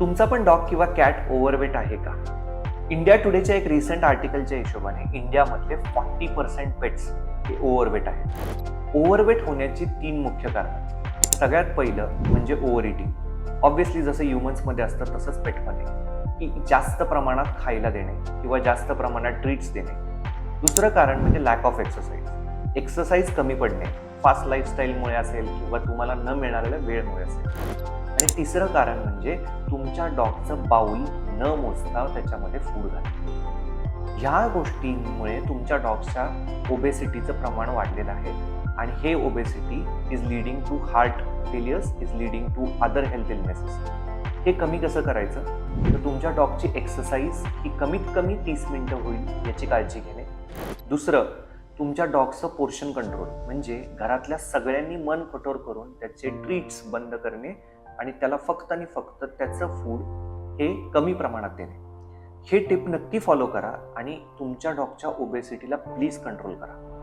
तुमचा पण डॉग किंवा कॅट ओव्हरवेट आहे का? इंडिया टुडेच्या एक रिसेंट आर्टिकलच्या हिशोबाने इंडियामधले 40% पेट्स हे ओव्हरवेट आहेत. ओव्हरवेट होण्याची 3 मुख्य कारणं. सगळ्यात पहिलं म्हणजे ओव्हर इटिंग. ऑब्व्हियसली जसं ह्युमन्समध्ये असतं तसंच पेटमध्ये, की जास्त प्रमाणात खायला देणे किंवा जास्त प्रमाणात ट्रीट्स देणे. दुसरं कारण म्हणजे लॅक ऑफ एक्सरसाइज. एक्सरसाइज कमी पडणे, फास्ट लाईफस्टाईलमुळे असेल किंवा तुम्हाला न मिळालेल्या वेळमुळे असेल. आणि तिसरं कारण म्हणजे तुमच्या डॉगचं बाउल न मोजता त्याच्यामध्ये फूड घालणे. ह्या गोष्टींमुळे तुमच्या डॉगच्या ओबेसिटीचं प्रमाण वाढलेलं आहे आणि हे obesity is leading to heart failures, is leading to other health illnesses. हे कमी कसं करायचं? तर तुमच्या डॉगची एक्सरसाइज ही कमीत कमी 30 मिनिटं होईल याची काळजी घेणे. दुसरं, तुमच्या डॉगचं पोर्शन कंट्रोल, म्हणजे घरातल्या सगळ्यांनी मन कठोर करून त्याचे ट्रीट्स बंद करणे आणि त्याला फक्त आणि फक्त त्याचं फूड हे कमी प्रमाणात देणे. हे टिप नक्की फॉलो करा आणि तुमच्या डॉगच्या ओबेसिटीला प्लीज कंट्रोल करा.